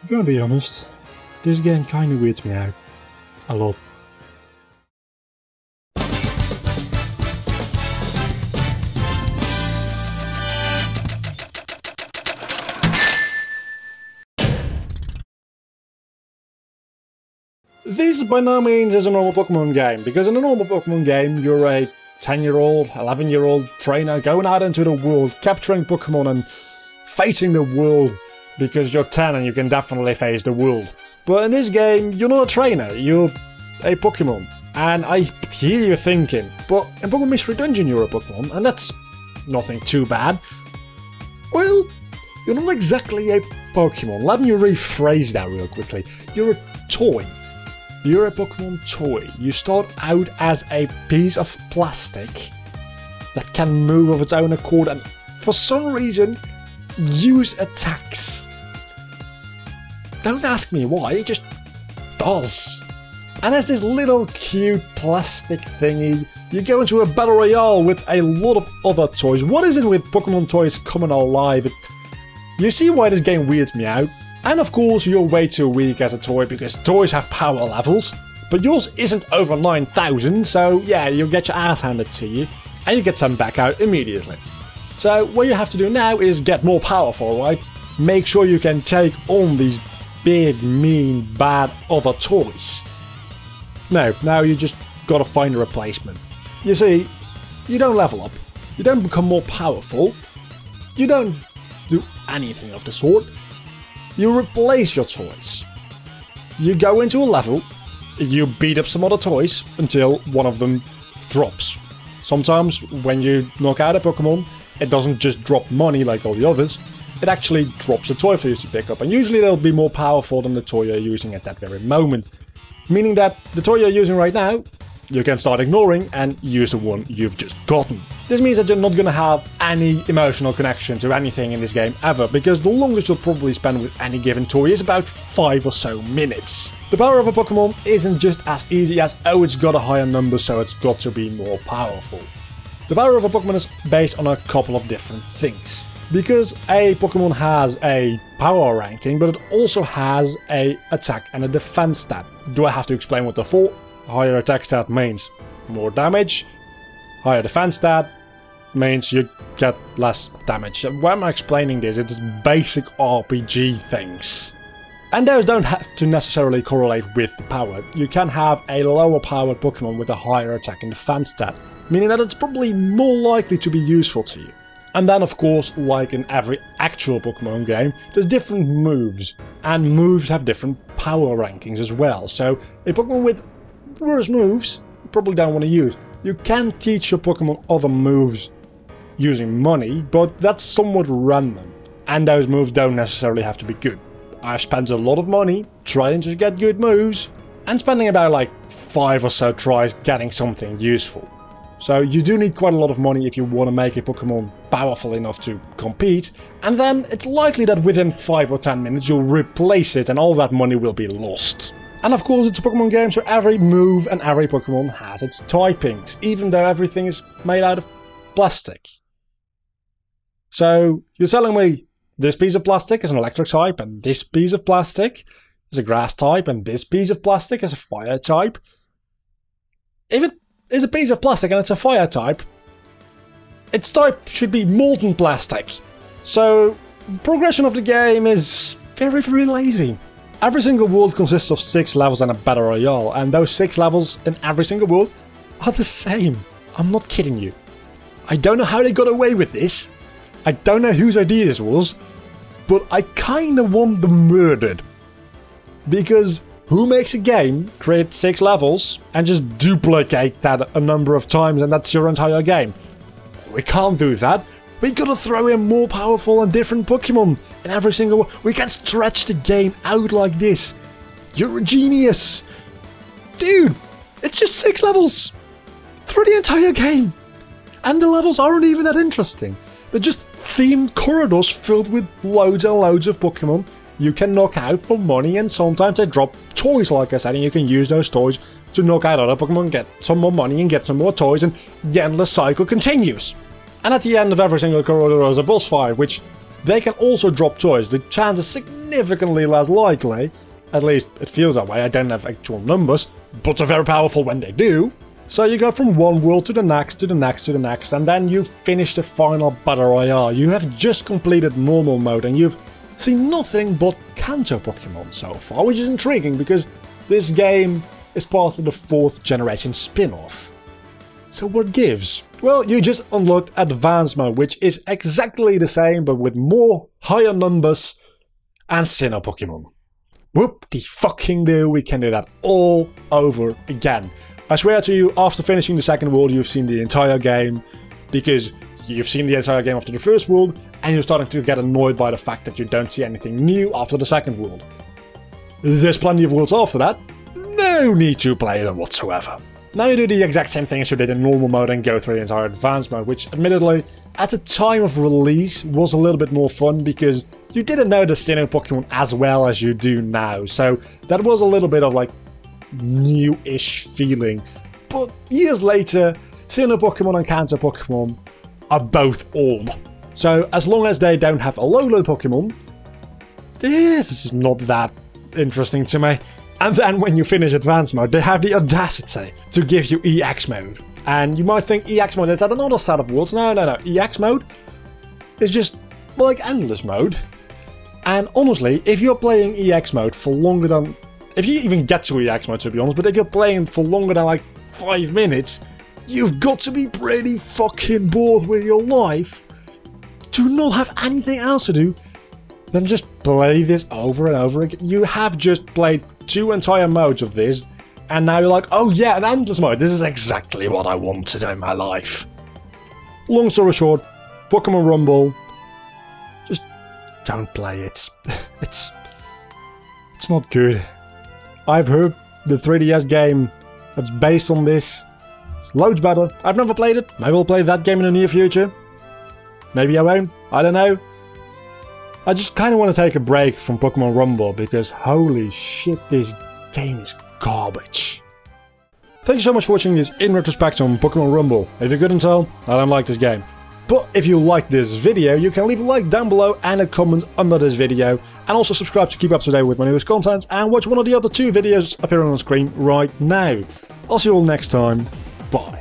I'm gonna be honest, this game kinda weirds me out. A lot. This by no means is a normal Pokémon game, because in a normal Pokémon game you're a 10-year-old, 11-year-old trainer going out into the world, capturing Pokémon and facing the world, because you're 10 and you can definitely face the world. But in this game, you're not a trainer, you're a Pokémon. And I hear you thinking, but in Pokémon Mystery Dungeon you're a Pokémon, and that's nothing too bad. Well, you're not exactly a Pokémon. Let me rephrase that real quickly. You're a toy. You're a Pokémon toy. You start out as a piece of plastic that can move of its own accord and for some reason use attacks. Don't ask me why, it just does. And as this little cute plastic thingy, you go into a battle royale with a lot of other toys. What is it with Pokémon toys coming alive? You see why this game weirds me out. And of course you're way too weak as a toy because toys have power levels, but yours isn't over 9,000, so yeah, you'll get your ass handed to you, and you get some back out immediately. So what you have to do now is get more powerful, right? Make sure you can take on these big, mean, bad other toys. No, now you just gotta find a replacement. You see, you don't level up, you don't become more powerful, you don't do anything of the sort. You replace your toys. You go into a level, you beat up some other toys until one of them drops. Sometimes when you knock out a Pokémon, it doesn't just drop money like all the others, it actually drops a toy for you to pick up, and usually they'll be more powerful than the toy you're using at that very moment. Meaning that the toy you're using right now, you can start ignoring and use the one you've just gotten. This means that you're not gonna have any emotional connection to anything in this game ever, because the longest you'll probably spend with any given toy is about 5 or so minutes. The power of a Pokémon isn't just as easy as, oh, it's got a higher number so it's got to be more powerful. The power of a Pokémon is based on a couple of different things. Because a Pokémon has a power ranking, but it also has a attack and a defense stat. Do I have to explain what they're for? Higher attack stat means more damage, higher defense stat means you get less damage. Why am I explaining this? It's basic RPG things. And those don't have to necessarily correlate with the power. You can have a lower powered Pokémon with a higher attack and defense stat, meaning that it's probably more likely to be useful to you. And then of course, like in every actual Pokémon game, there's different moves, and moves have different power rankings as well. So a Pokémon with worse moves, you probably don't want to use. You can teach your Pokémon other moves using money, but that's somewhat random, and those moves don't necessarily have to be good. I've spent a lot of money trying to get good moves, and spending about like 5 or so tries getting something useful. So you do need quite a lot of money if you want to make a Pokémon powerful enough to compete, and then it's likely that within 5 or 10 minutes you'll replace it and all that money will be lost. And of course it's a Pokémon game, so every move and every Pokémon has its typings, even though everything is made out of plastic. So you're telling me this piece of plastic is an electric type, and this piece of plastic is a grass type, and this piece of plastic is a fire type? If it is a piece of plastic and it's a fire type, its type should be molten plastic. So the progression of the game is very, very lazy. Every single world consists of 6 levels and a battle royale, and those 6 levels in every single world are the same. I'm not kidding you. I don't know how they got away with this. I don't know whose idea this was, but I kinda want them murdered. Because who makes a game, create 6 levels, and just duplicate that a number of times and that's your entire game? We can't do that. We gotta throw in more powerful and different Pokémon in every single one. We can stretch the game out like this. You're a genius. Dude, it's just 6 levels through the entire game. And the levels aren't even that interesting. They're just themed corridors filled with loads and loads of Pokémon you can knock out for money, and sometimes they drop toys, like I said, and you can use those toys to knock out other Pokémon, get some more money and get some more toys, and the endless cycle continues. And at the end of every single corridor there's a boss fight, which they can also drop toys. The chance is significantly less likely, at least it feels that way, I don't have actual numbers, but they're very powerful when they do. So you go from one world to the next, to the next, to the next, and then you finish the final Battle Royale. You have just completed normal mode and you've seen nothing but Kanto Pokémon so far, which is intriguing because this game is part of the 4th generation spin-off. So what gives? Well, you just unlocked Advanced Mode, which is exactly the same but with more higher numbers and Sinnoh Pokémon. Whoop-de-fucking-do, we can do that all over again. I swear to you, after finishing the second world, you've seen the entire game, because you've seen the entire game after the first world, and you're starting to get annoyed by the fact that you don't see anything new after the second world. There's plenty of worlds after that, no need to play them whatsoever. Now you do the exact same thing as you did in normal mode and go through the entire Advanced Mode, which admittedly, at the time of release, was a little bit more fun because you didn't know the Sinnoh Pokémon as well as you do now, so that was a little bit of like new-ish feeling. But years later, Sinnoh Pokémon and Kanto Pokémon are both old. So as long as they don't have a Alolan Pokémon, this is not that interesting to me. And then when you finish Advanced Mode, they have the audacity to give you EX Mode. And you might think EX Mode is at another set of worlds. No. EX Mode is just like Endless Mode. And honestly, if you're playing EX Mode for longer than... If you even get to EX Mode, to be honest, but if you're playing for longer than like 5 minutes, you've got to be pretty fucking bored with your life to not have anything else to do than just play this over and over again. You have just played 2 entire modes of this, and now you're like, oh yeah, an Endless Mode, this is exactly what I wanted in my life. Long story short, Pokémon Rumble, just don't play it. It's not good. I've heard the 3DS game that's based on this is loads better. I've never played it. Maybe I'll play that game in the near future. Maybe I won't. I don't know. I just kind of want to take a break from Pokémon Rumble because holy shit, this game is garbage. Thank you so much for watching this in retrospect on Pokémon Rumble. If you couldn't tell, I don't like this game. But if you like this video, you can leave a like down below and a comment under this video. And also subscribe to keep up to date with my newest content and watch one of the other 2 videos appearing on the screen right now. I'll see you all next time. Bye.